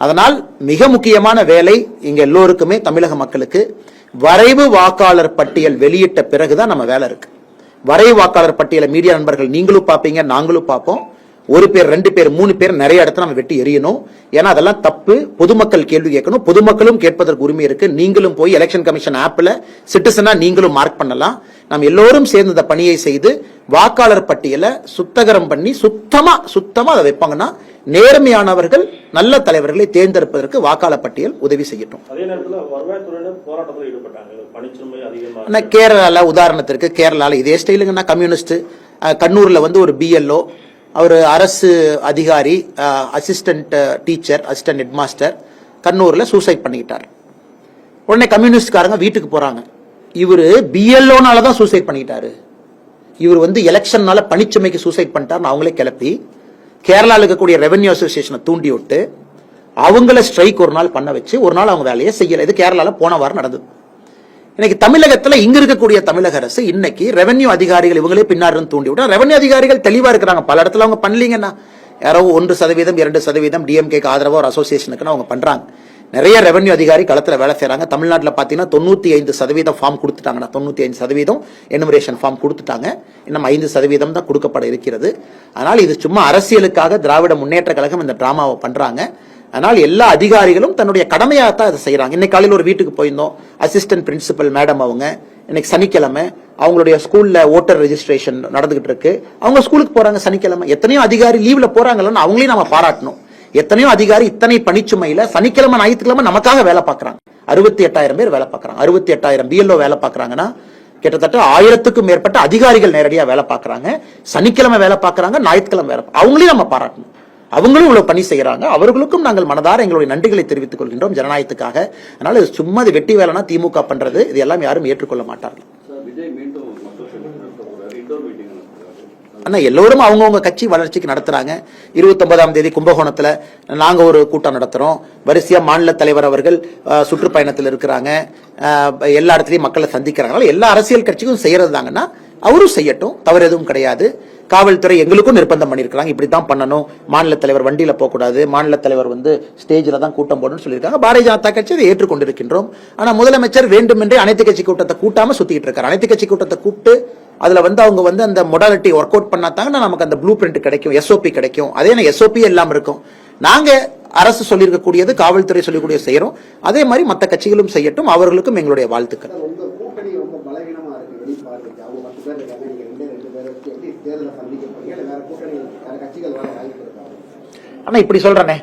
அதனால் மிக முக்கியமான வேலை இங்க எல்லோருக்குமே, தமிழக மக்களுக்கு வரைவு வாக்காளர் பட்டியல் வெளியிட்ட பிறகுதான் நம்ம வேலை இருக்கு. வரைவு வாக்காளர் பட்டியலை மீடியா நண்பர்கள் நீங்களும் பாப்பீங்க, நாங்களும் பார்ப்போம். 1 பேர், 2 பேர், 3 பேர் நிறைய இடத்துல நம்ம வெட்டி எறியணும். ஏன்னா அதெல்லாம் தப்பு. பொதுமக்கள் கேள்வி கேட்கணும். பொதுமக்களும் கேட்பதற்கு உரிமை இருக்கு. நீங்களும் போய் எலெக்ஷன் கமிஷன் ஆப்ல சிட்டிசனா நீங்களும் மார்க் பண்ணலாம். நம்ம எல்லோரும் சேர்ந்து இந்த பணியை செய்து வாக்காளர் பட்டியலை சுத்தகரம் பண்ணி சுத்தமா அதை வைப்பாங்கன்னா, நேர்மையானவர்கள் நல்ல தலைவர்களை தேர்ந்தெடுப்பதற்கு வாக்காளர் பட்டியல் உதவி செய்யட்டும். அதே நேரத்தில் வருவாய்த்துறையினர் போராட்டத்தில் ஈடுபட்டாங்க. பணிச்சுமை அதிகமாக கேரளால, உதாரணத்திற்கு கேரளால இதே ஸ்டைலுங்கன்னா, கம்யூனிஸ்ட் கண்ணூர்ல ஒரு பிஎல்ஓ, அவர் அரசு அதிகாரி, assistant teacher, assistant headmaster கண்ணூர்ல சூசைட் பண்ணிக்கிட்டார். உடனே கம்யூனிஸ்ட்காரங்க வீட்டுக்கு போறாங்க. இவரு பிஎல்ஓனாலதான் சூசைட் பண்ணிக்கிட்டாரு, இவர் எலெக்ஷன்னால பணிச்சுமைக்கு சூசைட் பண்ணிட்டாருன்னு அவங்களே கிளப்பி கேரளாவில் இருக்கக்கூடிய ரெவென்யூ அசோசியேஷனை தூண்டி விட்டு அவங்கள ஸ்ட்ரைக் ஒரு நாள் பண்ண வச்சு ஒரு நாள் அவங்க வேலையை செய்யல. இது கேரளால போன வாரம் நடந்தது. இன்னைக்கு தமிழகத்துல இங்க இருக்கக்கூடிய தமிழக அரசு இன்னைக்கு ரெவென்யூ அதிகாரிகள் இவங்களே பின்னாடி தூண்டி விட்டா. ரெவென்யூ அதிகாரிகள் தெளிவா இருக்கிறாங்க. பல இடத்துல அவங்க பண்ணலீங்கன்னா, யாரோ 1%, 2% டிஎம்கேக்கு ஆதரவா ஒரு அசோசியேஷனுக்கு அவங்க பண்றாங்க. நிறைய ரெவென்யூ அதிகாரி களத்துல வேலை செய்யறாங்க. தமிழ்நாட்டில் பாத்தீங்கன்னா 95% ஃபார்ம் கொடுத்துட்டாங்கன்னா, 95% எனுமரேஷன் ஃபார்ம் கொடுத்துட்டாங்க. இன்னும் 5% தான் கொடுக்கப்பட இருக்கிறது. அதனால் இது சும்மா அரசியலுக்காக திராவிட முன்னேற்ற கழகம் இந்த டிராமாவை பண்றாங்க. அதனால் எல்லா அதிகாரிகளும் தன்னுடைய கடமையாகத்தான் அதை செய்யறாங்க. இன்னைக்கு காலையில் ஒரு வீட்டுக்கு போயிருந்தோம். அசிஸ்டன்ட் பிரின்சிபல் மேடம் அவங்க இன்னைக்கு சனிக்கிழமை அவங்களுடைய ஸ்கூல்ல ஓட்டர் ரெஜிஸ்ட்ரேஷன் நடந்துகிட்டு இருக்கு. அவங்க ஸ்கூலுக்கு போறாங்க சனிக்கிழமை. எத்தனையோ அதிகாரி லீவ்ல போறாங்கன்னு அவங்களையும் நம்ம பாராட்டணும். எத்தனையோ அதிகாரி இத்தனை பணிச்சுமையில சனிக்கிழமை ஞாயிற்றுக்கிழமை நமக்காக வேலை பார்க்கறாங்க. 68,000 பேர் வேலை பார்க்கறாங்க. 68,000 பிஎல்ஓ வேலை பார்க்கறாங்கன்னா, கிட்டத்தட்ட 1000க்கும் மேற்பட்ட அதிகாரிகள் நேரடியா வேலை பார்க்கறாங்க. சனிக்கிழமை வேலை பார்க்கறாங்க, ஞாயிற்றுக்கிழமை வேலை. அவங்களையும் நம்ம பாராட்டணும். அவங்களும் இவ்வளவு பணி செய்யறாங்க. அவர்களுக்கும் நாங்கள் மனதார எங்களுடைய நன்றிகளை தெரிவித்துக் கொள்கின்றோம் ஜனநாயகத்துக்காக. அதனால சும்மா இது வெட்டி வேலைனா திமுக பண்றது, இது எல்லாம் யாரும் ஏற்றுக்கொள்ள மாட்டார்கள். ஆனா எல்லோரும் அவங்கவுங்க கட்சி வளர்ச்சிக்கு நடத்துறாங்க. 29ஆம் தேதி கும்பகோணத்துல நாங்க ஒரு கூட்டம் நடத்துறோம். வரிசையா மாநில தலைவர் அவர்கள் சுற்றுப்பயணத்தில் இருக்கிறாங்க. எல்லா இடத்துலயும் மக்களை சந்திக்கிறாங்க. எல்லா அரசியல் கட்சிக்கும் செய்யறது தாங்கன்னா அவரும் செய்யட்டும், தவறு எதுவும் கிடையாது. காவல்துறை எங்களுக்கும் நிர்பந்தம் பண்ணிருக்காங்க, இப்படித்தான் பண்ணணும், மாநில தலைவர் வண்டியில போக கூடாது, மாநில தலைவர் ஸ்டேஜ்ல தான் கூட்டம் போடணும்னு சொல்லியிருக்காங்க. பாரதிய ஜனதா கட்சி அதை ஏற்றுக்கொண்டிருக்கின்றோம். ஆனா முதலமைச்சர் வேண்டுமென்றே அனைத்து கட்சி கூட்டத்தை கூட்டாம சுத்திட்டு இருக்காரு. அனைத்து கட்சி கூட்டத்தை கூப்பிட்டு அதுல வந்து அவங்க வந்து அந்த மொடாலிட்டி ஒர்க் அவுட் பண்ணாதாங்கன்னா நமக்கு அந்த ப்ளூ பிரிண்ட் கிடைக்கும், எஸ்ஓபி கிடைக்கும். அதே எஸ்ஓபி எல்லாம் இருக்கும். நாங்க அரசு சொல்லியிருக்கக்கூடியது, காவல்துறை சொல்லக்கூடிய செய்யறோம். அதே மாதிரி மற்ற கட்சிகளும் செய்யட்டும். அவர்களுக்கும் எங்களுடைய வாழ்த்துக்கள். உங்க கூட்டணி ரொம்ப பலவீனமா இருக்கு வெளிப்பார்வைக்கு. அவங்க 10 பேர் இருக்காங்க, நீங்க 2 பேர் வச்சு எப்படி தேர்தலை சந்திக்க போறீங்க? இல்ல வேற கூட்டணி வேற கட்சிகள் வர வாய்ப்பு இருக்கா? ஆனா இப்படி சொல்றேனே,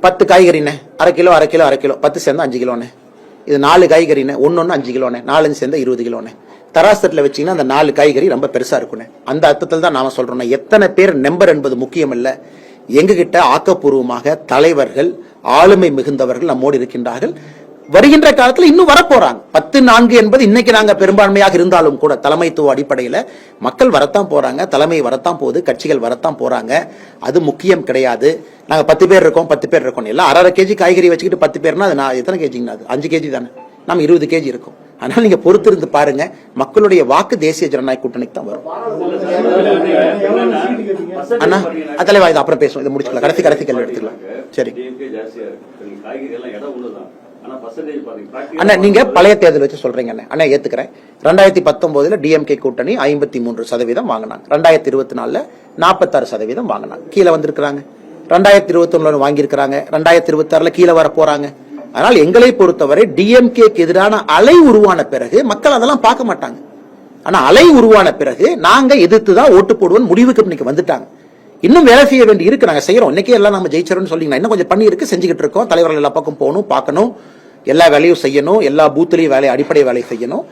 10 காய்கறிண்ணே, அரை கிலோ 10 சேர்ந்தா 5 கிலோண்ணே. இது 4 காய்கறிண்ணே, ஒன்னு 5 கிலோண்ணே, 4 சேர்ந்தா 20 கிலோண்ணே. தராசத்துல வச்சீங்கன்னா அந்த 4 காய்கறி ரொம்ப பெருசா இருக்குண்ணே. அந்த அர்த்தத்தில் தான் நாம சொல்றோம். எத்தனை பேர் நம்பர் என்பது முக்கியம் இல்ல. எங்ககிட்ட ஆக்கப்பூர்வமாக தலைவர்கள், ஆளுமை மிகுந்தவர்கள் நம்மோடு இருக்கின்றார்கள். வருகின்ற காலத்தில் இன்னும் வரப்போறாங்க. 10-4 என்பது இன்னைக்கு நாங்க பெரும்பான்மையாக இருந்தாலும் கூட தலைமைத்துவ அடிப்படையில் மக்கள் வரத்தான் போறாங்க, தலைமை வரத்தான் போகுது, கட்சிகள் வரத்தான் போறாங்க. அது முக்கியம் கிடையாது. நாங்க 10 பேர் இருக்கோம், 10 பேர் இருக்கோம். எல்லாம் 1/2 கேஜி காய்கறி வச்சுக்கிட்டு 10 பேர்னா அது எத்தனை கேஜிங்கண்ணா? அது 5 கேஜி தானே. நம்ம 20 கேஜி இருக்கும். அதனால நீங்க பொறுத்திருந்து பாருங்க. மக்களுடைய வாக்கு தேசிய ஜனநாயக கூட்டணிக்கு தான் வரும். அண்ணா தலைவா, இது அப்புறம் பேசுவோம். இதை முடிச்சுக்கலாம். கடைசி கேள்வி எடுத்துக்கலாம். சரி அண்ணா, நீங்க பழைய தேர்தல் வச்சு சொல்றீங்க. அண்ணா ஏத்துக்கிறேன். 2019 டிஎம்கே கூட்டணி 53% வாங்கினாங்க. 2024 46% வாங்கினாங்க. கீழே வந்திருக்கிறாங்க. 2021 வாங்கியிருக்கிறாங்க. 2026 கீழே வர போறாங்க. அதனால் எங்களை பொறுத்தவரை டிஎம்கேக்கு எதிரான அலை உருவான பிறகு மக்கள் அதெல்லாம் பார்க்க மாட்டாங்க. ஆனா அலை உருவான பிறகு நாங்க எதிர்த்துதான் ஓட்டு போடுவோம் முடிவுக்கு இன்னைக்கு வந்துட்டாங்க. இன்னும் வேலை செய்ய வேண்டி இருக்கு. நாங்க செய்யறோம். இன்னைக்கே எல்லாம் நம்ம ஜெயிச்சிரோம்னு சொல்லிங்கன்னா இன்னும் கொஞ்சம் பண்ணி இருக்கு, செஞ்சுக்கிட்டு இருக்கோம். தலைவர்கள் எல்லா பக்கம் போகணும், பார்க்கணும், எல்லா வேலையும் செய்யணும், எல்லா பூத்திலையும் வேலை, அடிப்படை வேலை செய்யணும்.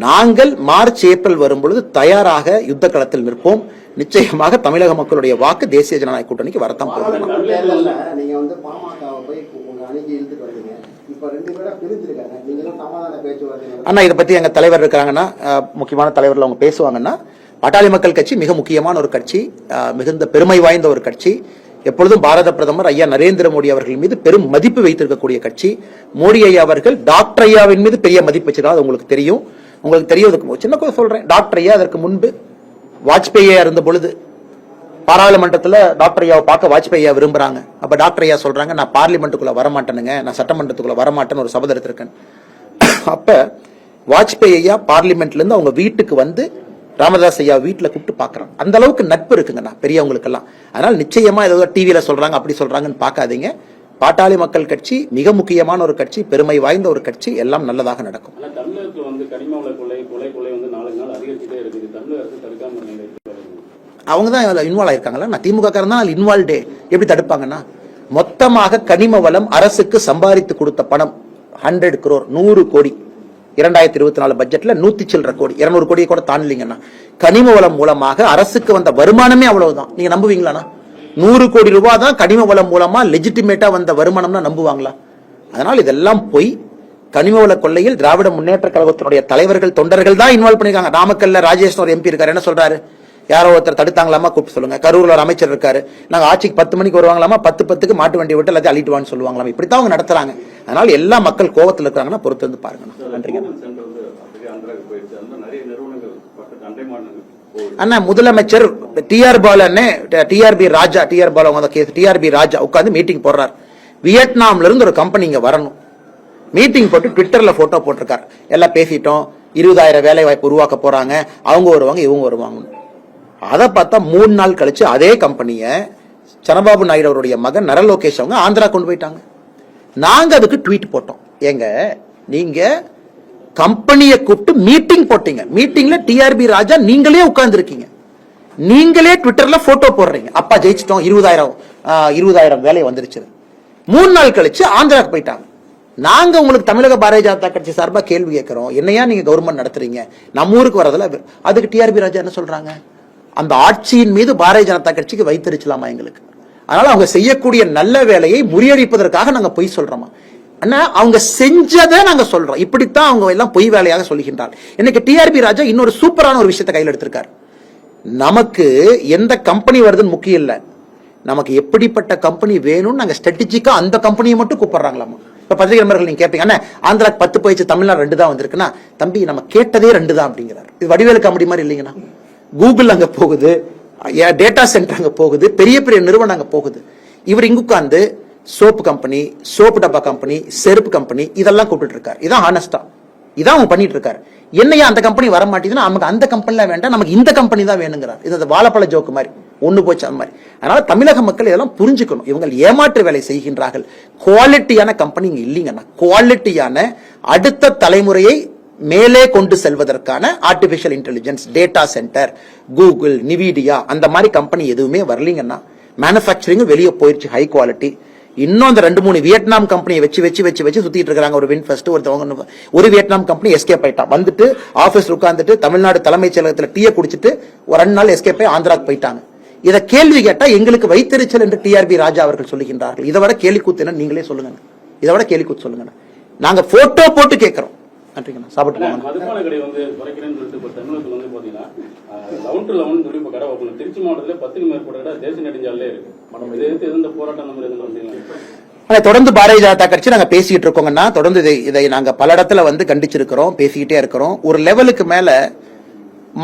நாங்கள் மார்ச் ஏப்ரல் வரும்பொழுது தயாராக யுத்த களத்தில் நிற்போம். நிச்சயமாக தமிழக மக்களுடைய வாக்கு தேசிய ஜனநாயக கூட்டணிக்கு வரத்தான் போகும். நீங்க வந்து பாமகவை போய் உங்க அணிக்கு இழுத்துட்டு வந்தீங்க. இப்ப 2 பேரா பிரிஞ்சிருக்காங்க. நீங்க சமாதான பேச்சுவார்த்தை அண்ணா, இதை பத்தி எங்க தலைவர் இருக்காங்கன்னா, முக்கியமான தலைவர்கள் அவங்க பேசுவாங்கன்னா, பாட்டாளி மக்கள் கட்சி மிக முக்கியமான ஒரு கட்சி, மிகுந்த பெருமை வாய்ந்த ஒரு கட்சி. எப்பொழுதும் பாரத பிரதமர் ஐயா நரேந்திர மோடி அவர்கள் மீது பெரும் மதிப்பு வைத்திருக்கக்கூடிய கட்சி. மோடி ஐயா அவர்கள் டாக்டர் ஐயாவின் மீது பெரிய மதிப்பு வச்சிருக்காங்க. உங்களுக்கு தெரியும். சின்ன கூட சொல்றேன். டாக்டர் ஐயா அதற்கு முன்பு வாஜ்பேயியா இருந்த பொழுது பாராளுமன்றத்தில் டாக்டர் ஐயாவை பார்க்க வாஜ்பேயி ஐயா விரும்புறாங்க. அப்ப டாக்டர் ஐயா சொல்றாங்க, நான் பார்லிமெண்ட்டுக்குள்ள வரமாட்டேனுங்க, நான் சட்டமன்றத்துக்குள்ள வரமாட்டேன்னு ஒரு சபதம் எடுத்திருக்கேன். அப்ப வாஜ்பேயி ஐயா பார்லிமெண்ட்ல இருந்து அவங்க வீட்டுக்கு வந்து ராமதாஸ் ஐயா வீட்டுல கூப்பிட்டு பாக்குறாங்க. அந்த அளவுக்கு நட்பு இருக்குங்கண்ணா பெரியவங்களுக்கு எல்லாம். அதனால நிச்சயமா ஏதோ டிவியில சொல்றாங்க, அப்படி சொல்றாங்கன்னு பாக்காதீங்க. பாட்டாளி மக்கள் கட்சி மிக முக்கியமான ஒரு கட்சி, பெருமை வாய்ந்த ஒரு கட்சி. எல்லாம் நல்லதாக நடக்கும். தமிழகத்துல வந்து கனிம வள கொலை வந்து நாளுக்கு நாள் அதிகரிச்சுட்டே இருக்குது. தமிழக அரசு தடுக்காம அவங்க தான் இன்வால்வ் ஆயிருக்காங்களா? நான் திமுக காரன் தான் இன்வால்வ்டே. எப்படி தடுப்பாங்கன்னா, மொத்தமாக கனிம வளம் அரசுக்கு சம்பாதித்து கொடுத்த பணம் 100 crore 100 கோடி 2024 பட்ஜெட்ல 100 சில்லற கோடி 200 கோடியை கூட தாண்டலீங்கன்னா, கனிம வளம் மூலமாக அரசுக்கு வந்த வருமானமே அவ்வளவுதான். நீங்க நம்புவீங்களாண்ணா? 100 கோடி ரூபாய் தான் கனிம வளம் மூலமா லெஜிட்டிமேட்டா வந்த வருமானம்னா நம்புவாங்களா? அதனால் இதெல்லாம் போய் கனிம வள கொள்ளையில் திராவிட முன்னேற்ற கழகத்தினுடைய தலைவர்கள், தொண்டர்கள் தான் இன்வால்வ் பண்ணிருக்காங்க. நாமக்கல்ல ராஜேஷ் ஒரு எம்பி இருக்காரு. என்ன சொல்றாரு? யாரோ ஒருத்தர் தடுத்தாங்களாமா, கூப்பிட்டு சொல்லுங்க. கரூர்ல ஒரு அமைச்சர் இருக்காரு, நாங்க ஆட்சிக்கு 10 மணிக்கு வருவாங்களாமா, 10:10க்கு மாட்டு வண்டி விட்டு எல்லாத்தையும் அள்ளிட்டுவான்னு சொல்லுவாங்களாமா. இப்படித்தான் அவங்க நடத்துறாங்க. அதனால எல்லா மக்கள் கோவத்தில் இருக்காங்கன்னா பொறுத்து வந்து பாருங்க. நன்றிங்க அண்ணா. முதலமைச்சர் டிஆர் பி ராஜா உட்கார்ந்து மீட்டிங் போடுறாரு. வியட்நாம்ல இருந்து ஒரு கம்பெனி இங்க வரணும். மீட்டிங் போட்டு ட்விட்டர்ல போட்டோ போட்டிருக்காரு. எல்லாம் பேசிட்டோம், 20,000 வேலை வாய்ப்பு உருவாக்க போறாங்க, அவங்க வருவாங்க, இவங்க வருவாங்க. அதை பார்த்தா 3 நாள் கழிச்சு அதே கம்பெனிய சந்திரபாபு நாயுடு அவருடைய மகன் நர லோகேஷ் அவங்க ஆந்திரா கொண்டு போயிட்டாங்க. நாங்க அதுக்கு ட்வீட் போட்டோம். ஏங்க, நீங்க கம்பெனியை கூப்பிட்டு மீட்டிங் போட்டீங்க. மீட்டிங்ல டிஆர்பி ராஜா நீங்களே உட்கார்ந்து இருக்கீங்க, நீங்களே ட்விட்டர்ல போட்டோ போடுறீங்க. அப்பா ஜெயிச்சிட்டோம், 20,000 வேலை வந்துருச்சு. 3 நாள் கழிச்சு ஆந்திராக்கு போயிட்டாங்க. நாங்க உங்களுக்கு தமிழக பாரதிய ஜனதா கட்சி சார்பா கேள்வி கேட்கிறோம், என்னையா நீங்க கவர்மெண்ட் நடத்துறீங்க, நம்ம ஊருக்கு வரதுல. அதுக்கு டிஆர்பி ராஜா என்ன சொல்றாங்க? அந்த ஆட்சியின் மீது பாரதிய ஜனதா கட்சிக்கு வைத்திருச்சலாமா எங்களுக்கு. அதனால அவங்க செய்யக்கூடிய நல்ல வேலையை முறியடிப்பதற்காக நாங்க பொய் சொல்றோமா? ஆனா அவங்க செஞ்சதை நாங்க சொல்றோம். இப்படித்தான் அவங்க எல்லாம் பொய் வேலையாக சொல்கின்றார். இன்னைக்கு டிஆர்பி ராஜா இன்னொரு சூப்பரான ஒரு விஷயத்தை கையில் எடுத்திருக்காரு. நமக்கு எந்த கம்பெனி வருதுன்னு முக்கியம் இல்ல, நமக்கு எப்படிப்பட்ட கம்பெனி வேணும்னு நாங்க ஸ்ட்ராட்டஜிக்கா அந்த கம்பெனியை மட்டும் கூப்பிடுறாங்களாமா. இப்ப பத்திரிகை நண்பர்கள் நீங்க கேட்பீங்க, அண்ணா ஆந்திராக்கு 10 போயிடுச்சு, தமிழ்நாடு 2 தான் வந்திருக்குன்னா, தம்பி நம்ம கேட்டதே 2 தான் அப்படிங்கிறார். இது வடிவேலு காமெடி மாதிரி இல்லைங்கண்ணா. கூகுள் அங்க போகுது, டேட்டா சென்டர் அங்க போகுது, பெரிய பெரிய நிறுவனம் அங்க போகுது. இவர் இங்க உட்கார்ந்து சோப்பு கம்பெனி, சோப்பு டப்பா கம்பெனி, செருப்பு கம்பெனி இதெல்லாம் கூப்பிட்டு இருக்காரு. இதான் ஹானஸ்டா. இதான் அவங்க பண்ணிட்டு இருக்காரு. என்னையா அந்த கம்பெனி வர மாட்டேங்குதுன்னா நமக்கு அந்த கம்பெனில வேண்டாம், நமக்கு இந்த கம்பெனி தான் வேணுங்கிறார். இது வாழைப்பழ ஜோக்கு மாதிரி ஒண்ணு போச்சு அந்த மாதிரி. அதனால தமிழக மக்கள் இதெல்லாம் புரிஞ்சுக்கணும். இவங்க ஏமாற்று வேலை செய்கின்றார்கள். குவாலிட்டியான கம்பெனி இங்க இல்லைங்கன்னா, குவாலிட்டியான அடுத்த தலைமுறையை மேலே கொண்டு செல்வதற்கான artificial intelligence, data centre, Google, நிவிடியா அந்த மாதிரி கம்பெனி எதுவுமே வரலீங்கன்னா, மேனுஃபேக்சரிங் வெளியே போயிருச்சு ஹை குவாலிட்டி. இன்னும் அந்த 2-3 வியட்நாம் கம்பெனியை வச்சு சுத்திட்டு இருக்காங்க. ஒரு வின்ஃபெஸ்ட் ஒரு வியட்நாம் கம்பெனி எஸ்கேப் ஆயிட்டான். வந்துட்டு ஆபீஸ் உட்கார்ந்துட்டு தமிழ்நாடு தலைமைச் செயலகத்தில் டீயை குடிச்சிட்டு ஒரு 2 நாள் எஸ்கேப் ஆகி ஆந்திராக்கு போயிட்டாங்க. இதை கேள்வி கேட்டா எங்களுக்கு வைத்தறிச்சல் என்று டிஆர்பி ராஜா அவர்கள் சொல்லுகின்றார்கள். இதை விட கேலி கூத்து என்ன நீங்களே சொல்லுங்க. இதை விட கேலி கூத்து சொல்லுங்க. நாங்க போட்டோ போட்டு கேட்கிறோம். மதுபான கடை வந்து குறைக்கிறேன்னு சொல்லிட்டு இப்ப தமிழகத்துல வந்து பாத்தீங்கன்னா 11 சொல்லி இப்ப கடை ஓப்பன் திருச்சி மாவட்டத்துல 10க்கும் மேற்பட்ட கடை தேசிய நெடுஞ்சாலே இருக்கு. நம்ம இதை எதிர்த்து எந்த போராட்டம் நம்ம எதுவும் வந்தீங்களா? தொடர்ந்து பாரதிய ஜனதா கட்சி நாங்க பேசிட்டு இருக்கோங்கன்னா, தொடர்ந்து இதை நாங்க பல இடத்துல வந்து கண்டிச்சிருக்கிறோம், பேசிக்கிட்டே இருக்கிறோம். ஒரு லெவலுக்கு மேல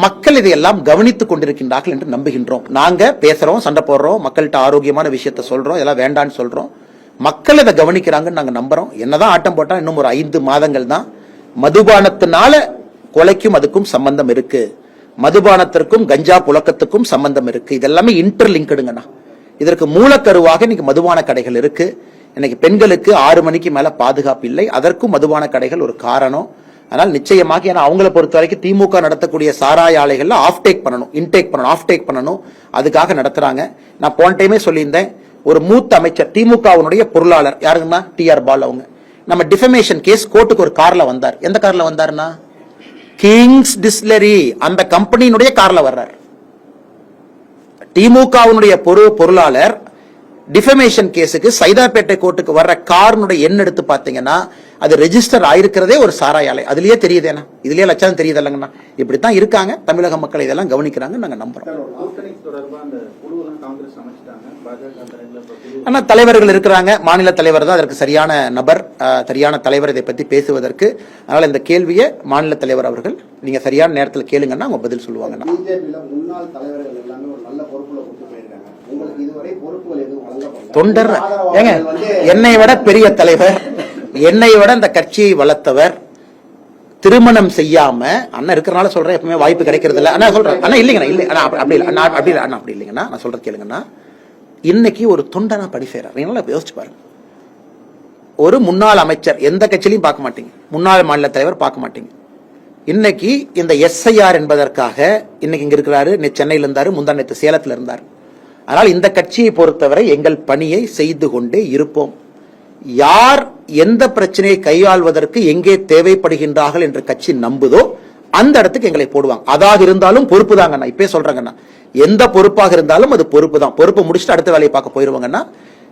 மக்கள் இதையெல்லாம் கவனித்துக் கொண்டிருக்கின்றார்கள் என்று நம்புகின்றோம். நாங்க பேசுறோம், சண்டை போடுறோம், மக்கள்கிட்ட ஆரோக்கியமான விஷயத்த சொல்றோம், இதெல்லாம் வேண்டான்னு சொல்றோம். மக்கள் இதை கவனிக்கிறாங்கன்னு நாங்க நம்புறோம். என்னதான் ஆட்டம் போட்டா இன்னும் ஒரு 5 மாதங்கள் தான். மதுபானத்தினால கொலைக்கும் அதுக்கும் சம்பந்தம் இருக்கு, மதுபானத்திற்கும் கஞ்சா புழக்கத்துக்கும் சம்பந்தம் இருக்கு. இதெல்லாமே இன்டர்லிங்க்டுங்கண்ணா. இதற்கு மூலக்கருவாக இன்னைக்கு மதுபான கடைகள் இருக்கு. இன்னைக்கு பெண்களுக்கு 6 மணிக்கு மேல பாதுகாப்பு இல்லை, அதற்கும் மதுபான கடைகள் ஒரு காரணம். அதனால் நிச்சயமாக, ஏன்னா அவங்கள பொறுத்த வரைக்கும் திமுக நடத்தக்கூடிய சாராய ஆலைகள்ல ஆஃப்டேக் பண்ணணும், இன்டேக் பண்ணணும், ஆஃப்டேக் பண்ணணும், அதுக்காக நடத்துறாங்க. நான் போன டைமே சொல்லியிருந்தேன், ஒரு மூத்த அமைச்சர் திமுகவுடைய பொருளாளர் யாருங்கன்னா டிஆர் பால், அவங்க நம்ம டிஃபமேஷன் கேஸ் கோர்ட்டுக்கு ஒரு கார்ல வந்தார். எந்த கார்ல வந்தாருன்னா கிங்ஸ் டிஸ்டிலரி அந்த கம்பெனியினுடைய கார்ல வர்றார். திமுகவுடைய பொருளாளர் டிஃபமேஷன் கேஸுக்கு சைதாப்பேட்டை கோர்ட்டுக்கு வர்ற கார்னுடைய எண் எடுத்து பாத்தீங்கன்னா அது ரெஜிஸ்டர் ஆயிருக்கிறதே ஒரு சாராய ஆலை. அதுலயே தெரியுதேனா, இதுலயே லட்சம் தெரியுது இல்லைங்கண்ணா. இப்படித்தான் இருக்காங்க தமிழக மக்கள், இதெல்லாம் கவனிக்கிறாங்க, நாங்க நம்புறோம். ஆனா தலைவர்கள் இருக்கிறாங்க, மாநில தலைவர் தான் அதற்கு சரியான நபர், சரியான தலைவர் இதை பத்தி பேசுவதற்கு. அதனால இந்த கேள்வியை மாநில தலைவர் அவர்கள் நீங்க சரியான நேரத்தில் கேளுங்கன்னா அவங்க பதில் சொல்லுவாங்க. முன்னாள் தலைவர்கள் எல்லாமே ஒரு நல்ல பொறுப்புல கொடுத்து போயிருக்காங்க. உங்களுக்கு இதுவரை பொறுப்புகள் எதுவும் வழங்கப்படல. தொண்டர் ஏங்க, என்னை விட பெரிய தலைவர், என்னை விட இந்த கட்சியை வளர்த்தவர், திருமணம் செய்யாம அண்ணன் இருக்கிறனால சொல்றேன், எப்பவுமே வாய்ப்பு கிடைக்கிறது இல்ல. அண்ணா சொல்றேன், அண்ணா இல்லைங்கண்ணா, இல்லை அண்ணா அப்படி இல்லை, அண்ணா அப்படி இல்லை, அண்ணா அப்படி இல்லைங்கண்ணா. நான் சொல்றது கேளுங்கண்ணா. இன்னைக்கு ஒரு தொண்டனா படி செய்யறார். நீங்க யோசிச்சு பாருங்க. ஒரு முன்னாள் அமைச்சர் எந்த கட்சியிலையும் பார்க்க மாட்டீங்க, முன்னாள் மாநில தலைவர் பார்க்க மாட்டீங்க. இன்னைக்கு இந்த எஸ்ஐஆர் என்பதற்காக இன்னைக்கு இங்க இருக்கிறாரு, சென்னையில இருந்தாரு, முந்தானத்து சேலத்துல இருந்தார். ஆனால் இந்த கட்சியை பொறுத்தவரை எங்கள் பணியை செய்து கொண்டே இருப்போம். யார் எந்த பிரச்சனையை கையாள்வதற்கு எங்கே தேவைப்படுகின்றார்கள் என்று கட்சி நம்புதோ அந்த இடத்துக்கு எங்களை போடுவாங்க. அதாக இருந்தாலும் பொறுப்பு தாங்கண்ணா. இப்பே சொல்றாங்கண்ணா, எந்த பொறுப்பாக இருந்தாலும் அது பொறுப்பு தான். பொறுப்பு முடிச்சுட்டு அடுத்த வேலையை பார்க்க போயிருவாங்கன்னா,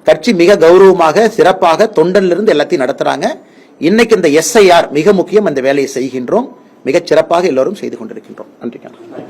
கட்சி மிக கௌரவமாக சிறப்பாக தொண்டன்ல இருந்து எல்லாத்தையும் நடத்துறாங்க. இன்னைக்கு இந்த எஸ்ஐஆர் மிக முக்கியம், அந்த வேலையை செய்கின்றோம், மிகச் சிறப்பாக எல்லோரும் செய்து கொண்டிருக்கின்றோம். நன்றி.